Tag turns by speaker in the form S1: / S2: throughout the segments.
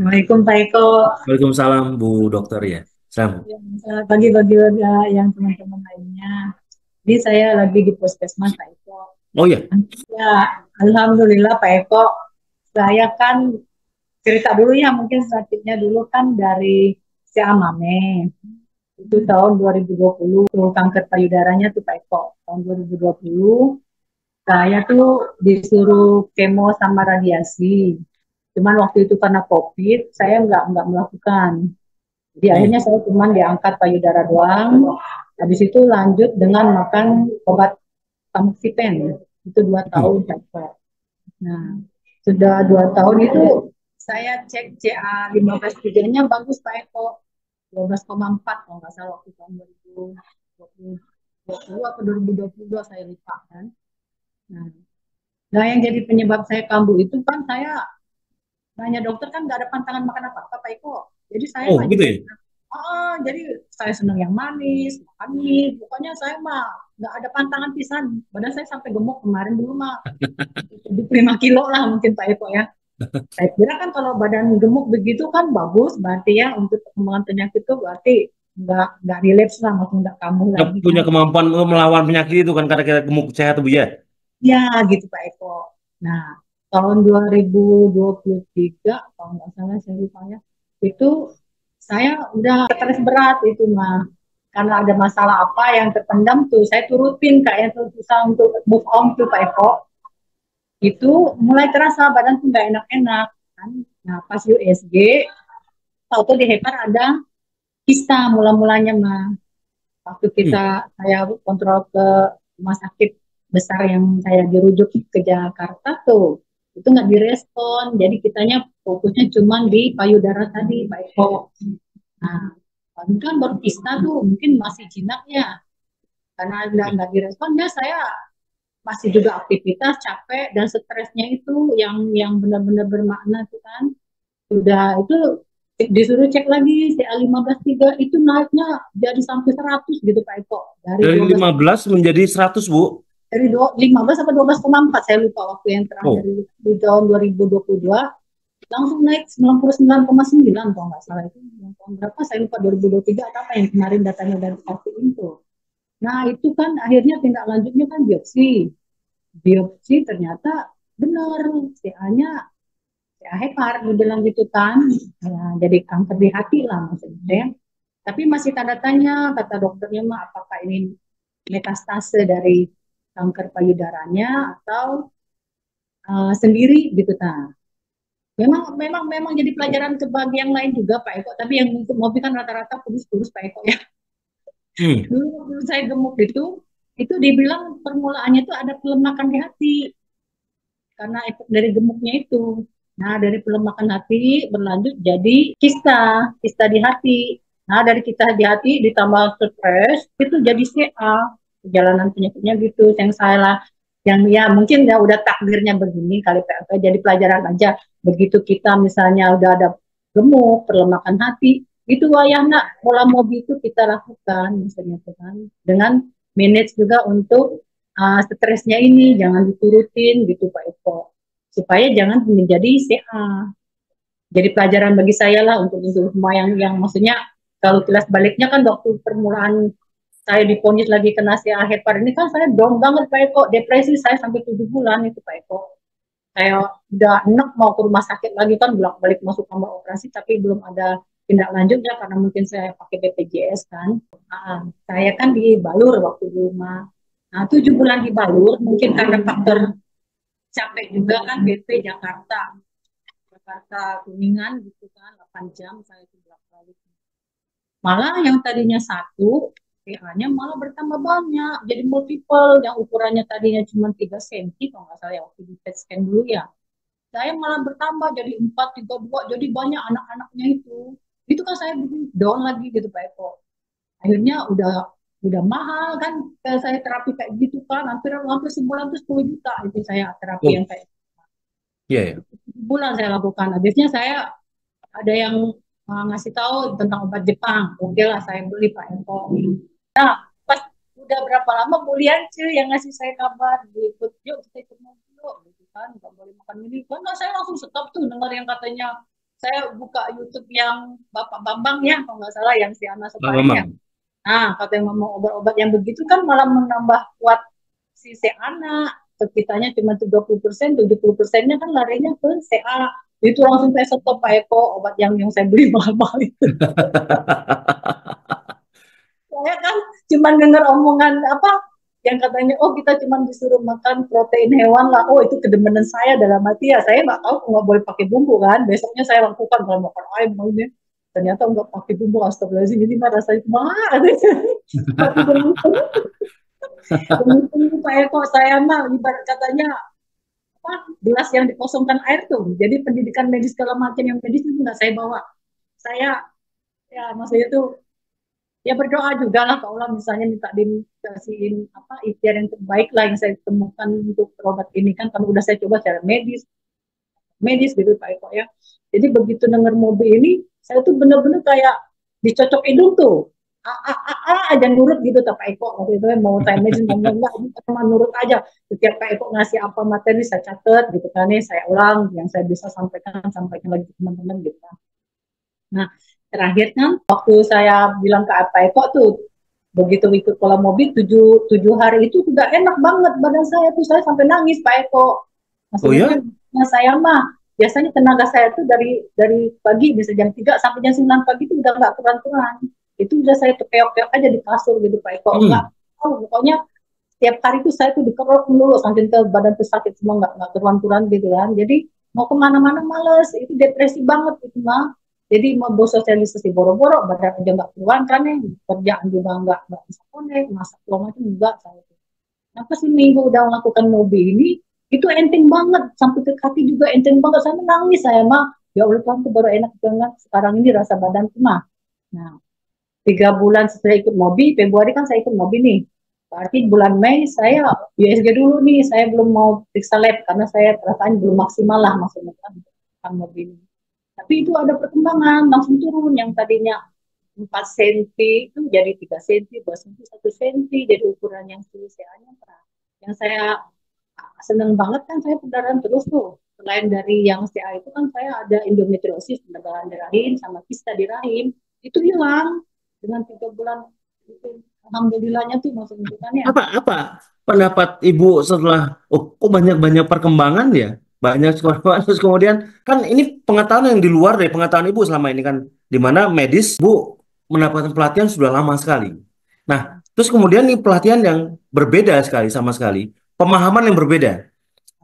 S1: Assalamualaikum Pak Eko.
S2: Waalaikumsalam Bu Dokter ya. Sam.
S1: Ya, selamat pagi bagi yang teman-teman lainnya. Ini saya lagi di Puskesmas Pak Eko.
S2: Oh ya.
S1: Ya, Alhamdulillah Pak Eko. Saya kan cerita dulu ya, mungkin sakitnya dulu kan dari si Amame. Itu tahun 2020, tuh, kanker payudaranya tuh Pak Eko. Tahun 2020, saya tuh disuruh kemo sama radiasi. Cuman waktu itu karena COVID, saya nggak melakukan. Jadi
S2: Hmm.
S1: akhirnya saya cuma diangkat payudara doang. Habis itu lanjut dengan makan obat tamoxifen. Itu 2 tahun dapat. Nah, sudah 2 tahun itu saya cek CA15-3-nya bagus Pak Eko. 12,4 kalau nggak salah waktu tahun 2020 atau 2022 saya lupa kan. Nah, nah, yang jadi penyebab saya kambuh itu kan saya nanya dokter kan nggak ada pantangan makan apa-apa Pak Eko. Jadi saya
S2: Oh
S1: mah
S2: gitu
S1: juga
S2: ya.
S1: jadi saya senang yang manis, makan mie. Pokoknya saya mah nggak ada pantangan pisan. Badan saya sampai gemuk kemarin dulu mah 5 kilo lah mungkin Pak Eko ya. Saya kira kan kalau badan gemuk begitu kan bagus, berarti ya untuk perkembangan penyakit itu berarti nggak relapse lah, maksudnya nggak kambuh
S2: Nggak
S1: lagi
S2: punya
S1: kan.
S2: kemampuan untuk melawan penyakit itu kan karena kita gemuk sehat Bu ya.
S1: Ya gitu Pak Eko. Nah tahun 2023 kalau nggak salah saya lupa ya, itu saya udah stres berat itu mah karena ada masalah apa yang terpendam tuh saya turutin kayaknya tuh susah untuk move on tuh Pak Eko. Itu mulai terasa badan tuh nggak enak-enak kan. Nah pas USG tahu tuh di Hepar ada kista mula-mulanya mah waktu
S2: Hmm.
S1: saya kontrol ke rumah sakit besar yang saya dirujuk ke Jakarta tuh itu nggak direspon, jadi kitanya fokusnya cuma di payudara tadi Pak Eko. Nah ini kan baru kista tuh mungkin masih jinak ya, karena nggak direspon ya saya masih juga aktivitas capek dan stresnya itu yang benar-benar bermakna tuh kan. Udah itu disuruh cek lagi CA15-3 itu naiknya jadi sampai 100 gitu Pak Eko. Dari
S2: Dari
S1: 12,
S2: 15 menjadi 100 Bu.
S1: dari 15 atau 12,4 saya lupa waktu yang terakhir
S2: Oh.
S1: di tahun 2022 langsung naik 99,9 kalau nggak salah itu. Yang tahun berapa saya lupa, 2023 atau apa yang kemarin datanya dari vaksin itu. Nah itu kan akhirnya tindak lanjutnya kan biopsi. Biopsi ternyata benar CA-nya CA hepar dibilang gitu kan. Ya, jadi kanker di hati lah maksudnya. Tapi masih tanda tanya kata dokternya mah apakah ini metastase dari kanker payudaranya atau sendiri gitu kan. Memang jadi pelajaran ke bagi yang lain juga Pak Eko, tapi yang untuk mobil kan rata-rata kurus-kurus Pak Eko ya.
S2: Hmm.
S1: Dulu waktu saya gemuk itu dibilang permulaannya itu ada pelemakan di hati karena efek dari gemuknya itu. Nah, dari pelemakan hati berlanjut jadi kista di hati. Nah, dari kista di hati ditambah stres itu jadi CA, perjalanan penyakitnya gitu. Yang salah, yang ya mungkin ya udah takdirnya begini kali PLP, jadi pelajaran aja. Begitu kita misalnya udah ada gemuk, pelemakan hati, itu wayahna pola mobil itu kita lakukan misalnya kan dengan manage juga untuk stresnya ini jangan diturutin gitu Pak Eko, supaya jangan menjadi CA. Jadi pelajaran bagi saya lah untuk semua yang maksudnya kalau kilas baliknya kan waktu permulaan saya diponis lagi kena CA hepar ini kan saya down banget Pak Eko, depresi saya sampai 7 bulan itu Pak Eko. Saya udah enak mau ke rumah sakit lagi kan bolak-balik masuk kamar operasi tapi belum ada tindak lanjutnya karena mungkin saya pakai BPJS kan. Saya kan di Balur waktu di rumah. Nah, 7 bulan di Balur mungkin karena faktor capek juga kan BP Jakarta. Jakarta Kuningan gitu kan 8 jam saya itu bolak-balik. Malah yang tadinya satu PA-nya malah bertambah banyak jadi multiple yang ukurannya tadinya cuma 3 cm kalau nggak salah ya waktu di PET scan dulu ya, saya malah bertambah jadi 4, 3, 2, jadi banyak anak-anaknya itu kan saya bikin down lagi gitu Pak Eko. Akhirnya udah mahal kan saya terapi kayak gitu kan hampir hampir sebulan tuh 10 juta itu saya terapi yang
S2: Oh,
S1: kayak
S2: iya ya.
S1: bulan saya lakukan. Habisnya saya ada yang ngasih tahu tentang obat Jepang. Oke lah saya beli Pak Eko. Nah pas udah berapa lama Bulian cuy yang ngasih saya kabar ikut yuk kita ikut mobil yuk gitu kan nggak boleh makan ini kan. Nah, saya langsung stop tuh dengar yang katanya saya buka YouTube yang Bapak Bambang ya, kalau nggak salah yang si Ana
S2: Bang
S1: Supari ya.
S2: Mamang.
S1: Nah, katanya ngomong obat-obat yang begitu kan malah menambah kuat si CA-nya. Kitanya cuma 30%, 70%-nya kan larinya ke CA. Itu langsung saya stop Pak Eko, obat yang saya beli mahal-mahal itu. Saya kan cuma dengar omongan apa yang katanya, oh kita cuma disuruh makan protein hewan lah. Oh itu kedemenan saya dalam hati ya. Saya nggak tahu nggak boleh pakai bumbu kan. Besoknya saya lakukan kalau makan ayam mau ini. Ternyata nggak pakai bumbu. Astagfirullahaladzim ini mah rasanya mahal. Tapi demi Pak Eko saya mah ibarat katanya apa gelas yang dikosongkan air tuh. Jadi pendidikan medis segala macam yang medis itu nggak saya bawa. Saya ya maksudnya tuh ya berdoa juga lah kalau misalnya minta dikasihin apa ikhtiar yang terbaik lah yang saya temukan untuk obat ini kan kalau udah saya coba secara medis medis gitu Pak Eko ya. Jadi begitu dengar mobil ini saya tuh bener-bener kayak dicocok hidung tuh aja nurut gitu Pak Eko waktu itu mau saya medis ngomong enggak ini cuma nurut aja setiap Pak Eko ngasih apa materi saya catat gitu kan nih saya ulang yang saya bisa sampaikan lagi ke teman-teman gitu kan. Nah terakhir kan waktu saya bilang ke Pak Eko tuh begitu ikut pola mobil tujuh hari itu udah enak banget badan saya tuh saya sampai nangis Pak Eko
S2: Oh
S1: maksudnya
S2: ya?
S1: saya mah biasanya tenaga saya tuh dari pagi bisa jam 3 sampai jam 9 pagi itu udah nggak kurang-kurang itu udah saya kepeok-peok aja di kasur gitu Pak Eko nggak
S2: Hmm.
S1: tahu pokoknya setiap hari itu saya tuh dikerok dulu sampai ke badan tuh sakit semua nggak turun-turun gitu kan jadi mau kemana-mana males itu depresi banget itu mah jadi mau bersosialisasi boro-boro badan aja nggak keluar kan ya kerjaan juga nggak bisa connect masak segala macam juga saya apa sih minggu udah melakukan mobil ini itu enteng banget sampai ke kaki juga enteng banget saya nangis saya mah ya Allah Tuhan tuh baru enak banget sekarang ini rasa badan tuh mah nah 3 bulan setelah ikut mobil Februari kan saya ikut mobil nih berarti bulan Mei saya USG dulu nih saya belum mau periksa lab karena saya rasanya belum maksimal lah maksudnya kan mobil ini tapi itu ada perkembangan langsung turun yang tadinya 4 senti itu jadi 3 senti, 2 senti, 1 senti jadi ukuran yang CA-nya. Yang saya seneng banget kan saya pendarahan terus tuh. Selain dari yang CA itu kan saya ada endometriosis, pendarahan di rahim, sama kista di rahim. Itu hilang dengan 3 bulan. Itu, alhamdulillahnya tuh maksudnya ya.
S2: Apa pendapat Ibu setelah oh kok banyak-banyak perkembangan ya? Banyak sekolah terus kemudian kan ini pengetahuan yang di luar dari pengetahuan Ibu selama ini kan di mana medis Bu mendapatkan pelatihan sudah lama sekali. Nah, terus kemudian ini pelatihan yang berbeda sekali sama sekali, pemahaman yang berbeda.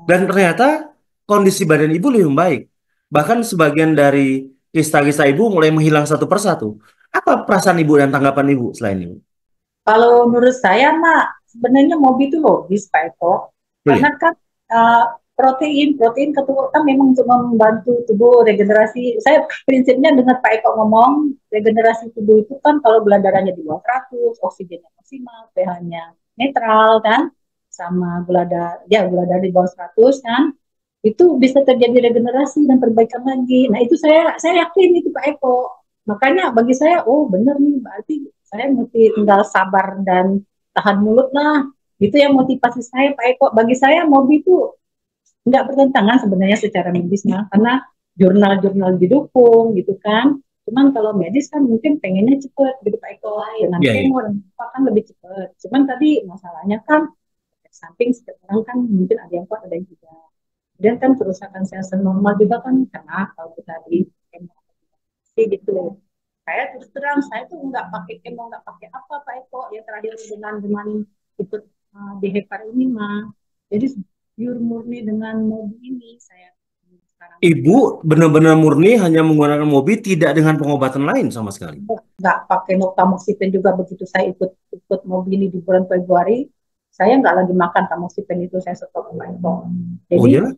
S2: Dan ternyata kondisi badan Ibu lebih baik. Bahkan sebagian dari kisah-kisah Ibu mulai menghilang satu persatu. Apa perasaan Ibu dan tanggapan Ibu selain itu?
S1: Kalau menurut saya, Mak, sebenarnya mobil itu logis, Pak Eko.
S2: Betul ya?
S1: Karena kan protein ketua kan memang untuk membantu tubuh regenerasi. Saya prinsipnya dengan Pak Eko ngomong, regenerasi tubuh itu kan kalau gula darahnya di bawah 100, oksigennya maksimal, pH-nya netral kan, sama gula darah di bawah 100 kan, itu bisa terjadi regenerasi dan perbaikan lagi. Nah itu saya yakin itu Pak Eko. Makanya bagi saya, oh benar nih, berarti saya mesti tinggal sabar dan tahan mulut lah. Itu yang motivasi saya Pak Eko. Bagi saya mobil itu nggak bertentangan sebenarnya secara medisnya, karena jurnal-jurnal didukung gitu kan. Cuman kalau medis kan mungkin pengennya cepet gitu Pak Eko. Dengan
S2: Iya, iya.
S1: kemo dan apa kan lebih cepet. Cuman tadi masalahnya kan samping setiap orang kan mungkin ada yang kuat ada yang tidak dan kan kerusakan sel normal juga kan karena kalau kita di kemoterapi gitu. Saya terus terang saya tuh nggak pakai kemo nggak pakai apa Pak Eko ya terakhir dengan ikut di Hepar ini mah. Jadi pure murni dengan mobil ini saya sekarang
S2: Ibu benar-benar murni hanya menggunakan mobil tidak dengan pengobatan lain sama sekali.
S1: nggak pakai tamoxifen juga begitu saya ikut ikut mobil ini di bulan Februari saya nggak lagi makan tamoxifen itu saya stop Pak Eko.
S2: Oh
S1: Jadi
S2: ya?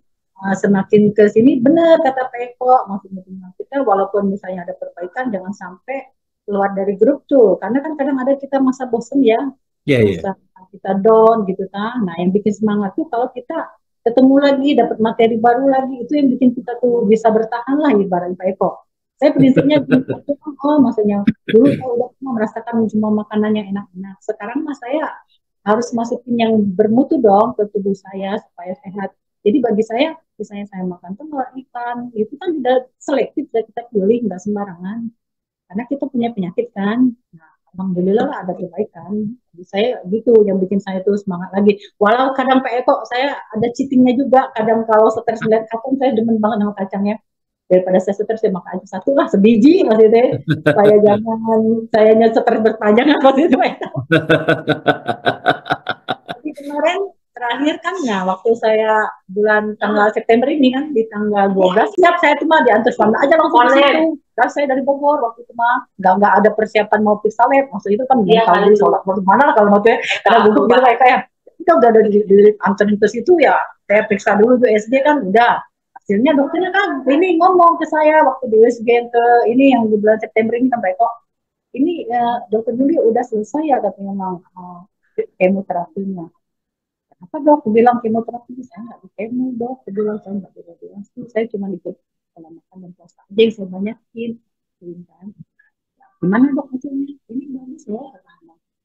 S1: semakin ke sini benar kata Pak Eko maksudnya kita walaupun misalnya ada perbaikan jangan sampai keluar dari grup tuh karena kan kadang ada kita masa bosen ya
S2: Iya, iya.
S1: masa kita down gitu kan nah yang bikin semangat tuh kalau kita ketemu lagi dapat materi baru lagi itu yang bikin kita tuh bisa bertahan lah ibarat Pak Eko saya prinsipnya oh maksudnya dulu saya udah merasakan cuma makanan yang enak-enak sekarang mas saya harus masukin yang bermutu dong ke tubuh saya supaya sehat Jadi bagi saya, misalnya saya makan telur, ikan, itu kan udah selektif, sudah kita pilih, nggak sembarangan. Karena kita punya penyakit kan. Nah, alhamdulillah lah ada perbaikan. Jadi saya gitu yang bikin saya tuh semangat lagi. Walau kadang Pak Eko saya ada cheatingnya juga. Kadang kalau stres melihat kacang saya demen banget sama kacangnya. Daripada saya stres saya makan aja satu lah sebiji maksudnya. Supaya jangan saya stres berpanjang apa sih itu Pak Eko. Jadi kemarin terakhir kan ya waktu saya bulan tanggal September ini kan di tanggal 12 siap saya tuh mah diantar suami aja langsung ke situ. Kan saya dari Bogor waktu itu mah nggak ada persiapan mau periksa lab maksud itu kan belum tahu dulu sholat mau mana lah kalau mau tuh karena duduk gitu kayak kita udah ada di anterin ke situ ya saya periksa dulu tuh USG kan udah hasilnya dokternya kan ini ngomong ke saya waktu di USG ke ini yang di bulan September ini sampai kok ini dokter Juli udah selesai ya katanya memang kemoterapinya. Apa dok? Aku bilang kemoterapi saya nggak di kemo dok. Aku bilang saya nggak di radiasi. Saya cuma di pola makan dan puasa aja yang saya banyakin. Kan. Gimana dok hasilnya? Ini bagus loh.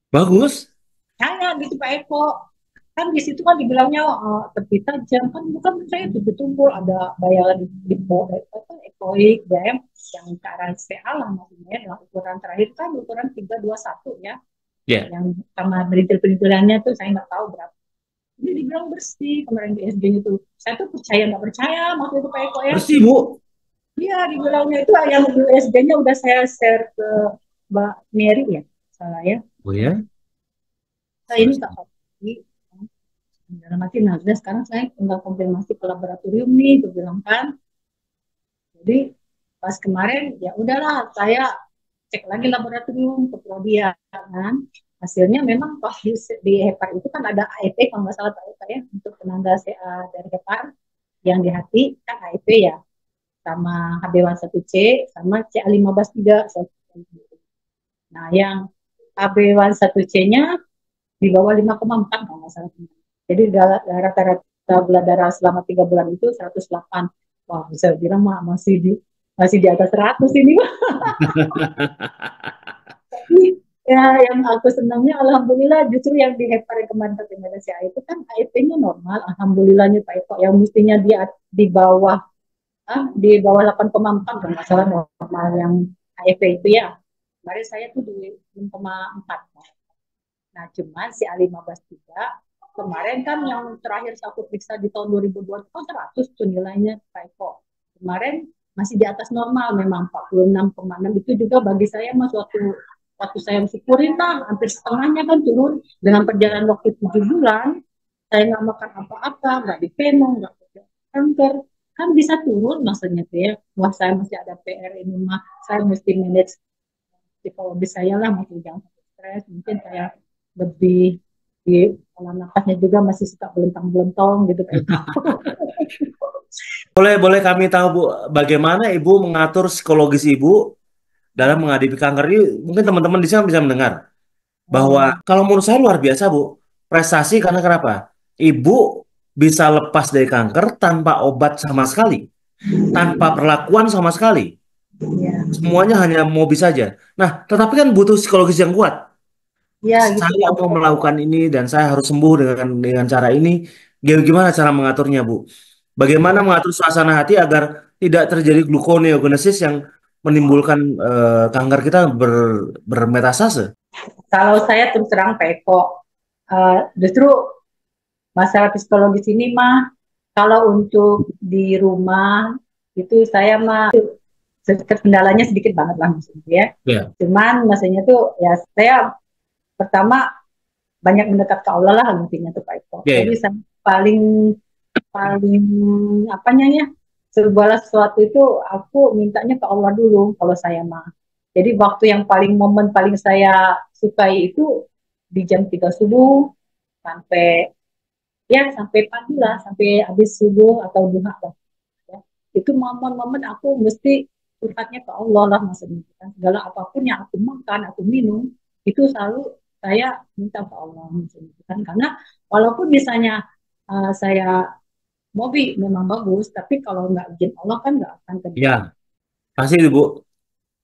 S2: Bagus.
S1: Saya gitu Pak Eko. Kan di situ kan dibilangnya tepi tajam kan bukan saya betul-betul ada bayangan di ekoik DM yang ke arah CA lah maksudnya yang ukuran terakhir kan ukuran 321 ya.
S2: Ya.
S1: Yang sama berintil-berintilannya tuh saya nggak tahu berapa. Jadi dibilang bersih kemarin di SG itu. Saya tuh percaya nggak percaya waktu itu Pak Eko ya.
S2: Bersih, Bu.
S1: Iya, dibilangnya itu yang di SG-nya udah saya share ke Mbak Mary ya, salah ya.
S2: Oh ya?
S1: Saya ini tak pasti. Dalam arti, nah sekarang saya tinggal konfirmasi ke laboratorium nih, gue bilang kan. Jadi pas kemarin ya udahlah saya cek lagi laboratorium ke Prodia kan. Hasilnya memang pas di hepar itu kan ada AEP kalau nggak salah Pak ya untuk penanda CA dari hepar yang di hati kan AEP ya sama HB11C sama CA15-3. Nah yang HB11C-nya di bawah 5,4 kalau nggak salah. Jadi rata-rata gula darah selama 3 bulan itu 108. Wah bisa bilang masih di atas 100 ini. Ya, yang aku senangnya alhamdulillah justru yang di hepar kemarin rekomendasi itu kan AIP-nya normal, alhamdulillahnya Pak Eko yang mestinya dia di bawah 8,4 kalau nggak salah normal yang AIP itu ya. Kemarin saya tuh di 6,4. Nah, cuman si A15-3 kemarin kan yang terakhir aku periksa di tahun 2020 kan 100 tuh nilainya Pak Eko. Kemarin masih di atas normal memang 46,6 itu juga bagi saya mas waktu saya syukurin lah hampir setengahnya kan turun dengan perjalanan waktu 7 bulan saya nggak makan apa-apa nggak di kemo nggak kanker kan bisa turun maksudnya tuh ya wah saya masih ada PR ini mah saya mesti manage psikologis saya lah masih jangan stres mungkin saya lebih di pola nafasnya juga masih suka belentang-belentong gitu kayak itu.
S2: Boleh kami tahu Bu, bagaimana Ibu mengatur psikologis Ibu dalam menghadapi kanker ini? Mungkin teman-teman di sana bisa mendengar bahwa kalau menurut saya luar biasa Bu, prestasi karena kenapa? Ibu bisa lepas dari kanker tanpa obat sama sekali, tanpa perlakuan sama sekali.
S1: Ya.
S2: Semuanya hanya mobil saja. Nah, tetapi kan butuh psikologis yang kuat.
S1: Ya, gitu.
S2: Saya mau melakukan ini dan saya harus sembuh dengan cara ini. Gimana cara mengaturnya, Bu? Bagaimana mengatur suasana hati agar tidak terjadi gluconeogenesis yang menimbulkan kanker kita bermetastase?
S1: Kalau saya terus terang Pak Eko, justru masalah psikologis ini mah kalau untuk di rumah itu saya mah kendalanya sedikit banget lah maksudnya ya.
S2: Yeah.
S1: Cuman maksudnya tuh ya saya pertama banyak mendekat ke Allah lah intinya tuh Pak Eko.
S2: Yeah.
S1: Jadi saya paling apanya ya segala sesuatu itu aku mintanya ke Allah dulu kalau saya mah. Jadi waktu yang momen paling saya sukai itu di jam 3 subuh sampai pagi lah, sampai habis subuh atau duha lah. Ya. Itu momen-momen aku mesti curhatnya ke Allah lah maksudnya. Segala apapun yang aku makan, aku minum, itu selalu saya minta ke Allah maksudnya. Karena walaupun misalnya saya mobil memang bagus, tapi kalau nggak izin Allah kan nggak akan terjadi.
S2: Ya, pasti itu Bu.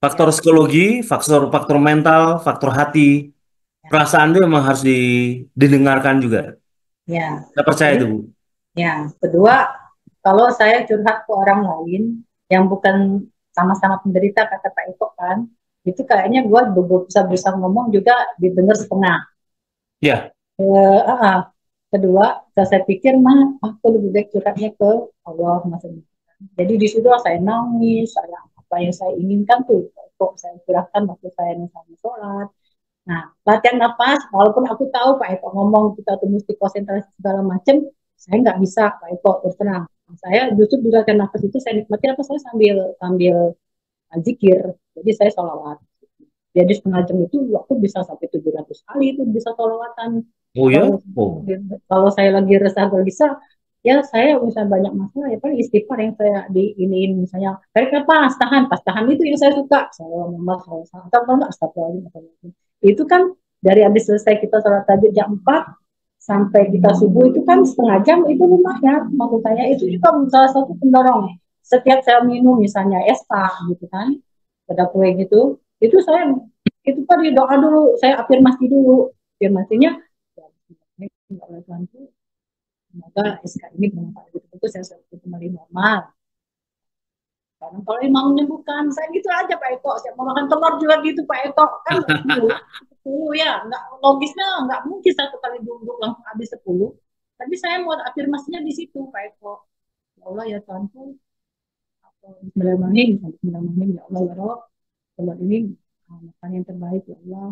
S2: Faktor psikologi, faktor mental, faktor hati, perasaan itu memang harus didengarkan juga.
S1: Ya.
S2: Saya percaya itu Bu.
S1: Ya, kedua, kalau saya curhat ke orang lain yang bukan sama-sama penderita kata Pak Eko kan, itu kayaknya gue bisa berusaha ngomong juga didengar setengah.
S2: Ya,
S1: Ah. Kedua, saya pikir mah aku lebih baik curhatnya ke Allah maksudnya. Jadi di situ saya nangis, saya apa yang saya inginkan tuh kok saya curahkan waktu saya misalnya sholat. Nah, latihan nafas, walaupun aku tahu Pak Eko ngomong kita tuh mesti konsentrasi segala macam, saya nggak bisa Pak Eko terus terang. Saya justru di latihan nafas itu saya nikmati apa saya sambil sambil zikir. Jadi saya sholawat. Jadi setengah jam itu aku bisa sampai 700 kali itu bisa sholawatan.
S2: oh ya,
S1: Kalau
S2: oh.
S1: kalau saya lagi resah gak bisa, ya saya misalnya banyak masalah ya paling istighfar yang saya di iniin misalnya tarik nafas tahan pas tahan itu yang saya suka saya memang saya atau kalau nggak astagfirullahaladzim itu kan dari habis selesai kita sholat tahajud jam 4 sampai kita subuh itu kan setengah jam itu lumayan maksud saya itu juga salah satu pendorong setiap saya minum misalnya es gitu kan pada kue gitu itu saya itu tadi doa dulu saya afirmasi dulu afirmasinya ya, oleh Tuhanku semoga SK ini bermanfaat betul-betul saya kembali normal karena kalau imamnya bukan saya gitu aja Pak Eko saya mau makan telur juga gitu Pak Eko kan 10 ya nggak logisnya nggak mungkin satu kali duduk langsung habis 10 tapi saya mau afirmasinya di situ Pak Eko ya Allah ya Tuhanku Bismillahirrahmanirrahim Bismillahirrahmanirrahim ya Allah ya Rob telur ini makan yang terbaik ya Allah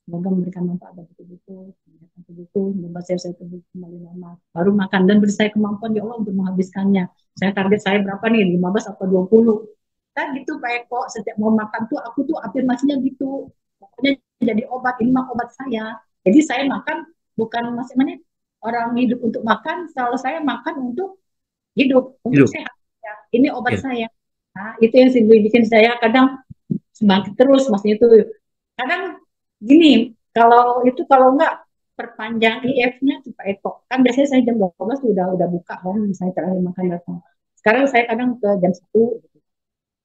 S1: semoga memberikan manfaat bagi tubuhku menyehatkan tubuhku semoga saya tubuh kembali normal baru makan dan beri saya kemampuan ya Allah untuk menghabiskannya saya target saya berapa nih 15 atau 20 kan gitu Pak Eko setiap mau makan tuh aku tuh afirmasinya gitu pokoknya jadi obat ini mah obat saya jadi saya makan bukan masih mana orang hidup untuk makan kalau saya makan untuk hidup untuk
S2: Hidup.
S1: sehat ya. Ini obat
S2: Ya.
S1: saya nah itu yang bikin saya kadang semangat terus maksudnya itu kadang gini kalau enggak perpanjang IF-nya tuh Pak Eko kan biasanya saya jam 12 udah buka kan misalnya terakhir makan datang sekarang saya kadang ke jam 1 gitu.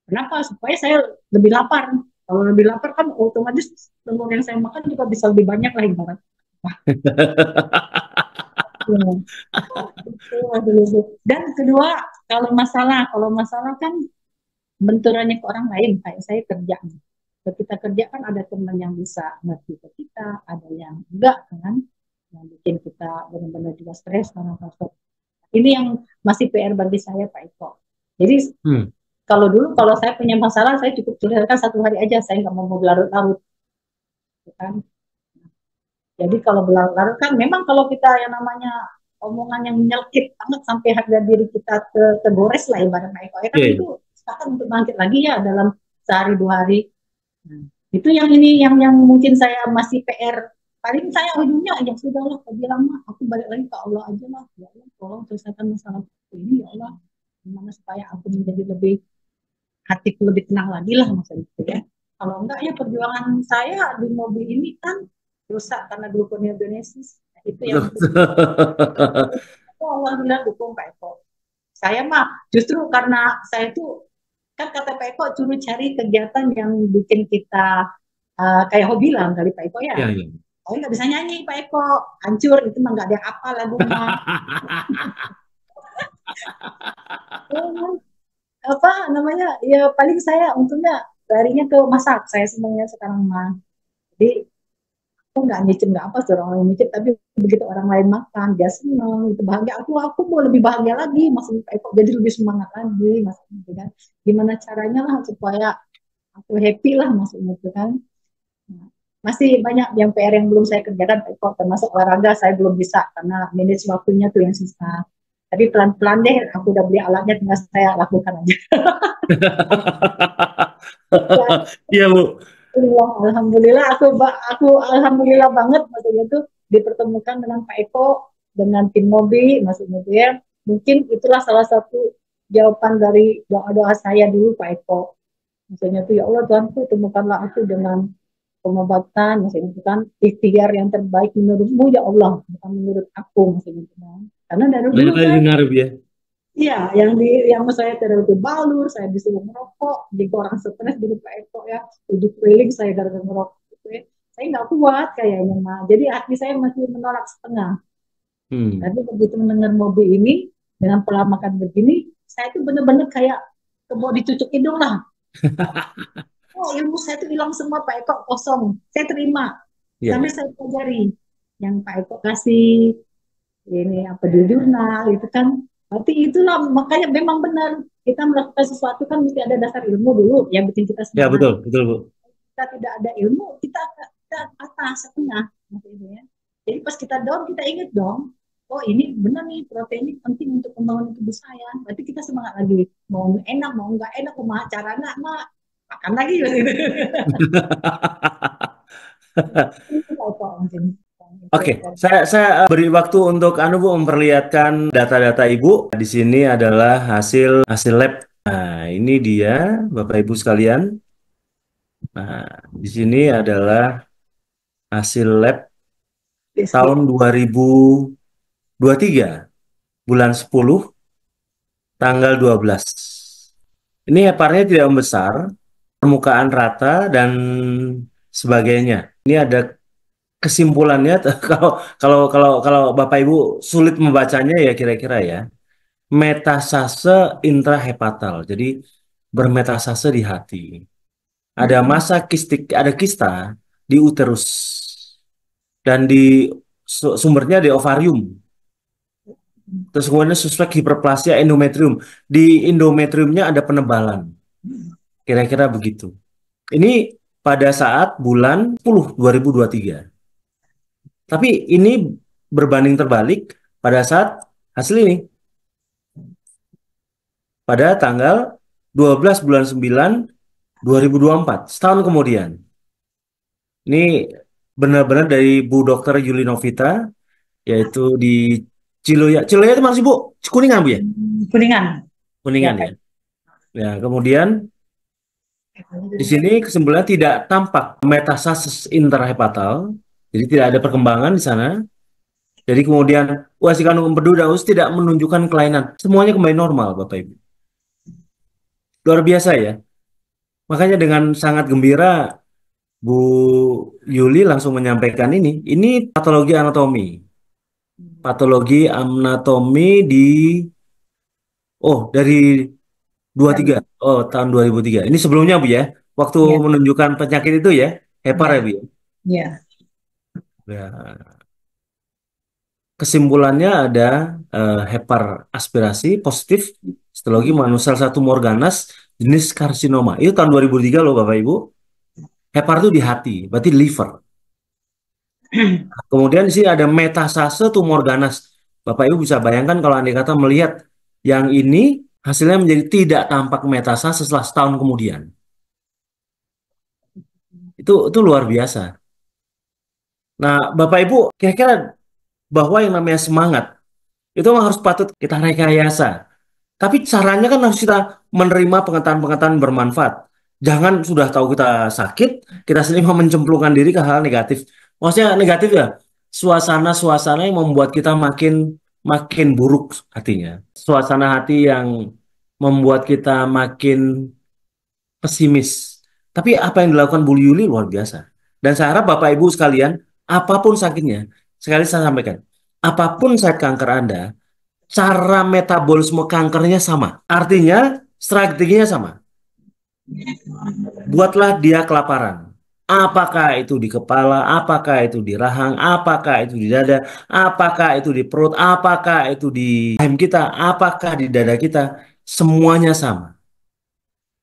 S1: Kenapa supaya saya lebih lapar kalau lebih lapar kan otomatis telur yang saya makan juga bisa lebih banyak lah ibarat dan kedua kalau masalah kan benturannya ke orang lain kayak saya kerja kita kerja kan ada teman yang bisa ngerti ke kita ada yang enggak kan yang bikin kita benar-benar juga stres karena faktor ini yang masih PR bagi saya Pak Eko jadi
S2: Hmm.
S1: kalau saya punya masalah saya cukup curhatkan satu hari aja saya nggak mau berlarut-larut kan jadi kalau berlarut-larut kan memang kalau kita yang namanya omongan yang menyelkit banget sampai harga diri kita tergores lah ibarat Pak Eko ya kan
S2: Iya,
S1: itu
S2: iya.
S1: sepakat untuk bangkit lagi ya dalam sehari 2 hari. Nah, itu yang ini yang mungkin saya masih PR. Paling saya ujungnya ya sudahlah, saya bilang mah aku balik lagi ke Allah aja lah. Ya Allah, tolong selesaikan masalah ini ya Allah. Gimana supaya aku menjadi lebih hatiku lebih tenang lagi lah maksudnya itu ya. Kalau enggak ya perjuangan saya di mobil ini kan rusak karena gluconeogenesis. Nah, itu yang
S2: Betul.
S1: Allah bilang dukung Pak Eko. Saya mah justru karena saya tuh kan kata Pak Eko curu cari kegiatan yang bikin kita kayak hobi lah kali Pak Eko ya.
S2: Iya, iya.
S1: Saya nggak bisa nyanyi Pak Eko, hancur itu mah nggak ada apa lagu mah. Apa namanya? Ya paling saya untungnya larinya ke masak. Saya senangnya sekarang mah. Jadi aku nggak nyicip nggak apa suruh orang nyicip tapi begitu orang lain makan dia seneng itu bahagia aku mau lebih bahagia lagi maksudnya Pak Eko jadi lebih semangat lagi maksudnya gitu kan gimana caranya lah supaya aku happy lah maksudnya itu kan. Nah, masih banyak yang PR yang belum saya kerjakan Pak termasuk olahraga saya belum bisa karena manage waktunya tuh yang susah. Tapi pelan-pelan deh aku udah beli alatnya tinggal saya lakukan aja.
S2: Iya, Bu.
S1: Alhamdulillah aku alhamdulillah banget maksudnya tuh dipertemukan dengan Pak Eko dengan tim Mobi maksudnya tuh ya. Mungkin itulah salah satu jawaban dari doa-doa saya dulu Pak Eko. Maksudnya tuh ya Allah Tuhanku temukanlah aku dengan pengobatan maksudnya itu kan ikhtiar yang terbaik menurutmu ya Allah bukan menurut aku maksudnya itu kan karena dari
S2: Banyak
S1: dulu
S2: kali
S1: saya
S2: dengar, Bu, ya.
S1: iya yang saya terlalu balur saya disuruh merokok jadi orang stres jadi Pak Eko ya ujuk keliling saya gara-gara merokok gitu ya saya nggak kuat kayaknya mah jadi hati saya masih menolak setengah
S2: Hmm.
S1: tapi begitu mendengar mobil ini dengan pola makan begini, saya tuh bener-bener kayak mau dicucuk hidung lah. Oh, ilmu saya tuh hilang semua, Pak Eko kosong. Saya terima.
S2: Iya,
S1: Sampai
S2: iya.
S1: saya pelajari yang Pak Eko kasih ini apa di jurnal itu kan. Berarti itulah makanya memang benar kita melakukan sesuatu kan mesti ada dasar ilmu dulu yang bikin kita
S2: Ya,
S1: semangat.
S2: betul, betul, Bu.
S1: Kita tidak ada ilmu, kita atas setengah maksudnya. Jadi pas kita down kita ingat dong, oh ini benar nih protein ini penting untuk pembangunan tubuh saya. Berarti kita semangat lagi. Mau enak mau nggak enak, mau caranya mak makan lagi gitu. Itu apa mungkin itu
S2: Oke, saya beri waktu untuk Anu Bu memperlihatkan data-data Ibu. Di sini adalah hasil hasil lab. Nah, ini dia Bapak Ibu sekalian. Nah, di sini adalah hasil lab tahun 2023, bulan 10, tanggal 12. Ini heparnya tidak membesar, permukaan rata dan sebagainya. Ini ada kesimpulannya kalau kalau Bapak Ibu sulit membacanya ya kira-kira ya. Metasase intrahepatal. Jadi bermetasase di hati. Ada massa kistik, ada kista di uterus dan di sumbernya di ovarium. Terus kemudian suspek hiperplasia endometrium. Di endometriumnya ada penebalan. Kira-kira begitu. Ini pada saat bulan 10 2023. Tapi ini berbanding terbalik pada saat hasil ini pada tanggal 12 bulan 9 2024, setahun kemudian. Ini benar-benar dari Bu Dokter Yuli Novita, yaitu di Ciloya. Ciloya itu masih Bu? Kuningan Bu ya?
S1: kuningan ya
S2: Kuningan ya.
S1: Pak.
S2: Ya, kemudian di sini kesimpulannya tidak tampak metastasis intrahepatal, jadi tidak ada perkembangan di sana. Jadi kemudian UASI kandung empedu dan usus tidak menunjukkan kelainan. Semuanya kembali normal, Bapak Ibu. Luar biasa ya. Makanya dengan sangat gembira Bu Yuli langsung menyampaikan ini. Ini patologi anatomi. Patologi anatomi di dari 23. Oh, tahun 2003. Ini sebelumnya Bu ya. Waktu
S1: Ya,
S2: menunjukkan penyakit itu ya. Hepar ya
S1: ya,
S2: Bu ya.
S1: ya.
S2: Ya. Kesimpulannya ada hepar aspirasi positif histologi manusel satu organas jenis karsinoma. Itu tahun 2003 loh Bapak Ibu. Hepar itu di hati, berarti liver. Kemudian di sini ada metastase tumor ganas. Bapak Ibu bisa bayangkan kalau andai kata melihat yang ini hasilnya menjadi tidak tampak metastase setelah setahun kemudian. Itu luar biasa. Nah, Bapak Ibu kira-kira bahwa yang namanya semangat itu memang harus patut kita rekayasa. Tapi caranya kan harus kita menerima pengetahuan-pengetahuan bermanfaat. Jangan sudah tahu kita sakit, kita sendiri mau mencemplungkan diri ke hal negatif. Maksudnya negatif ya, suasana-suasana yang membuat kita makin makin buruk hatinya. Suasana hati yang membuat kita makin pesimis. Tapi apa yang dilakukan Bu Yuli luar biasa. Dan saya harap Bapak Ibu sekalian, apapun sakitnya, sekali saya sampaikan, apapun sakit kanker Anda, cara metabolisme kankernya sama. Artinya strateginya sama. Buatlah dia kelaparan. Apakah itu di kepala, apakah itu di rahang, apakah itu di dada, apakah itu di perut, apakah itu di rahim kita, apakah di dada kita, semuanya sama.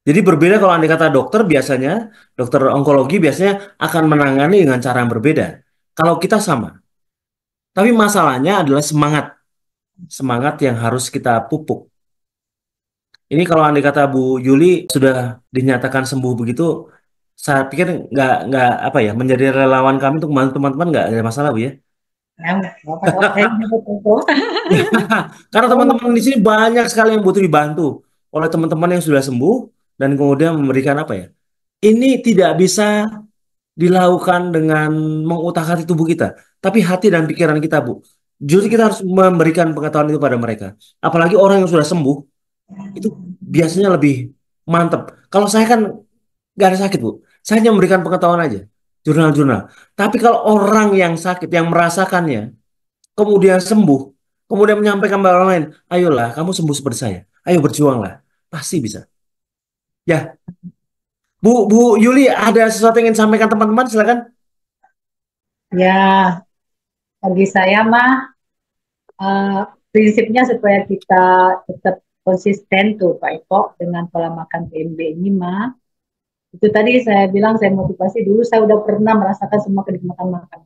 S2: Jadi berbeda kalau andai kata dokter biasanya, dokter onkologi biasanya akan menangani dengan cara yang berbeda. Kalau kita sama. Tapi masalahnya adalah semangat. Semangat yang harus kita pupuk. Ini kalau andai kata Bu Yuli sudah dinyatakan sembuh begitu, saya pikir nggak apa ya menjadi relawan kami untuk membantu teman-teman nggak ada masalah Bu ya. Karena teman-teman di sini banyak sekali yang butuh dibantu oleh teman-teman yang sudah sembuh dan kemudian memberikan apa ya? Ini tidak bisa dilakukan dengan mengutak-atik tubuh kita, tapi hati dan pikiran kita Bu. Justru kita harus memberikan pengetahuan itu pada mereka. Apalagi orang yang sudah sembuh itu biasanya lebih mantap. Kalau saya kan nggak ada sakit, Bu. Saya hanya memberikan pengetahuan aja, jurnal-jurnal. Tapi kalau orang yang sakit, yang merasakannya, kemudian sembuh, kemudian menyampaikan kepada orang lain, ayolah kamu sembuh seperti saya, ayo berjuanglah, pasti bisa. Ya, Bu Yuli, ada sesuatu yang ingin sampaikan teman-teman, silakan.
S1: Ya, bagi saya mah eh, prinsipnya supaya kita tetap konsisten tuh Pak Eko dengan pola makan PMB ini mah. Itu tadi saya bilang saya motivasi dulu saya udah pernah merasakan semua kenikmatan makan.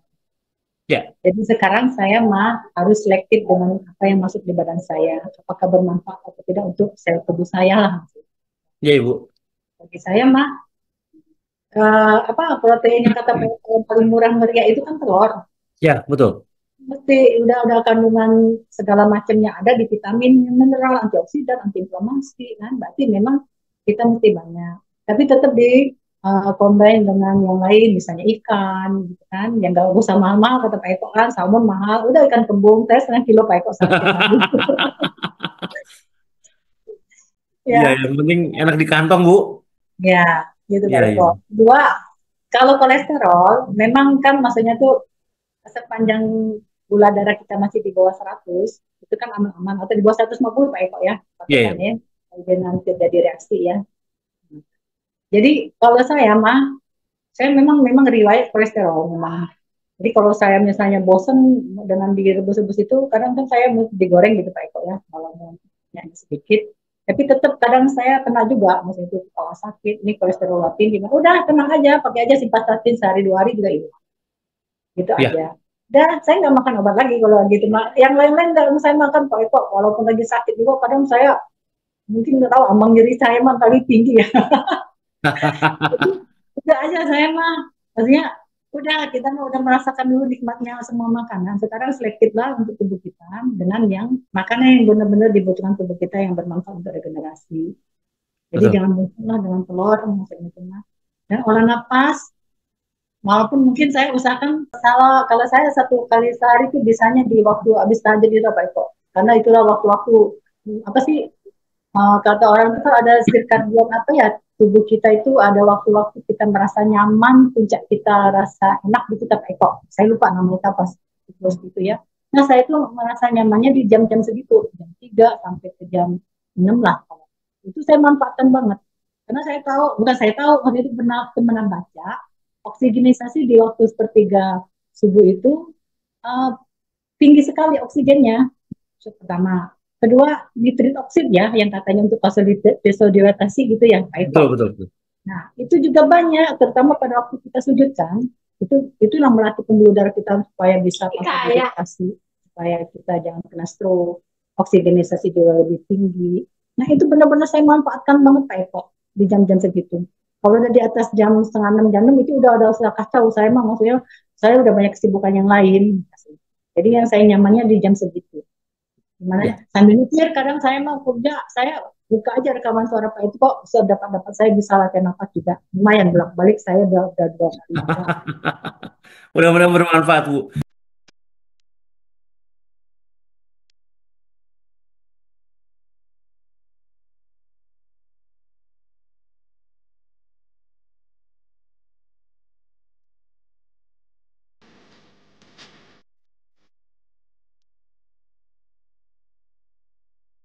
S2: Ya,
S1: Jadi sekarang saya mah harus selektif dengan apa yang masuk di badan saya. Apakah bermanfaat atau tidak untuk sel tubuh saya lah.
S2: ya Ibu.
S1: Bagi saya mah apa protein yang kata Pak Eko yang paling murah meriah itu kan telur.
S2: Ya, betul.
S1: Mesti udah kandungan segala macam yang ada di vitamin, mineral, antioksidan, antiinflamasi kan. Berarti memang kita mesti banyak. Tapi tetap di combine dengan yang lain, misalnya ikan, gitu kan, yang gak usah mahal-mahal kata Pak Eko kan, salmon mahal, udah ikan kembung, tes setengah kilo Pak Eko setiap hari.
S2: Iya,
S1: Ya,
S2: yang penting enak di kantong, Bu.
S1: ya, gitu Pak
S2: Iya,
S1: Eko.
S2: iya.
S1: Dua, kalau kolesterol, memang kan maksudnya tuh sepanjang gula darah kita masih di bawah 100, itu kan aman-aman, atau di bawah 150 Pak Eko ya,
S2: Iya, iya.
S1: patokannya, dengan terjadi reaksi ya. Jadi kalau saya mah, saya memang riwayat kolesterol memang. Jadi kalau saya misalnya bosen dengan direbus-rebus itu, kadang kan saya mesti digoreng gitu Pak Eko ya, kalau mau sedikit. Tapi tetap kadang saya kena juga, misalnya itu kepala sakit, ini kolesterol tinggi. Udah tenang aja, pakai aja simvastatin sehari 2 hari juga hilang. Gitu
S2: Iya.
S1: aja. Dah, saya nggak makan obat lagi kalau gitu. Yang lain-lain nggak saya makan Pak Eko. Walaupun lagi sakit juga, kadang saya mungkin nggak tahu ambang nyeri saya mah kali tinggi ya. Jadi udah aja saya mah, maksudnya udah kita mah udah merasakan dulu nikmatnya semua makanan. Sekarang selektif lah untuk tubuh kita dengan yang makanan yang benar-benar dibutuhkan tubuh kita yang bermanfaat untuk regenerasi. Jadi
S2: Betul.
S1: jangan bosan lah dengan telur maksudnya itu mah. Dan olah napas, walaupun mungkin saya usahakan kalau saya 1 kali sehari itu bisanya di waktu habis tahajud itu Pak Eko. Karena itulah waktu-waktu apa sih kata orang itu kan ada sirkadian apa ya, tubuh kita itu ada waktu-waktu kita merasa nyaman, puncak kita rasa enak di kita Pak Eko. Saya lupa namanya apa terus gitu ya. Nah saya itu merasa nyamannya di jam-jam segitu, jam 3 sampai ke jam 6 lah. Itu saya manfaatkan banget. Karena saya tahu, bukan saya tahu, waktu itu pernah baca, oksigenisasi di waktu sepertiga subuh itu uh, tinggi sekali oksigennya. Pertama, kedua nitrit oksid ya yang katanya untuk vasodilatasi gitu ya Pak Eko.
S2: Betul, betul, betul.
S1: Nah itu juga banyak, terutama pada waktu kita sujud kan, itulah melatih pembuluh darah kita supaya bisa vasodilatasi, supaya kita jangan kena stroke, oksigenisasi juga lebih tinggi. Nah itu benar-benar saya manfaatkan banget Pak Eko di jam-jam segitu. Kalau udah di atas jam setengah 6 jam 6 itu udah kacau saya mah, maksudnya saya udah banyak kesibukan yang lain. Jadi yang saya nyamannya di jam segitu. Gimana
S2: Ya.
S1: sambil mikir kadang saya mau kerja, saya buka aja rekaman suara Pak itu kok dapat saya bisa latihan nafas juga. Lumayan bolak balik saya udah 2 kali.
S2: Mudah-mudahan bermanfaat, Bu.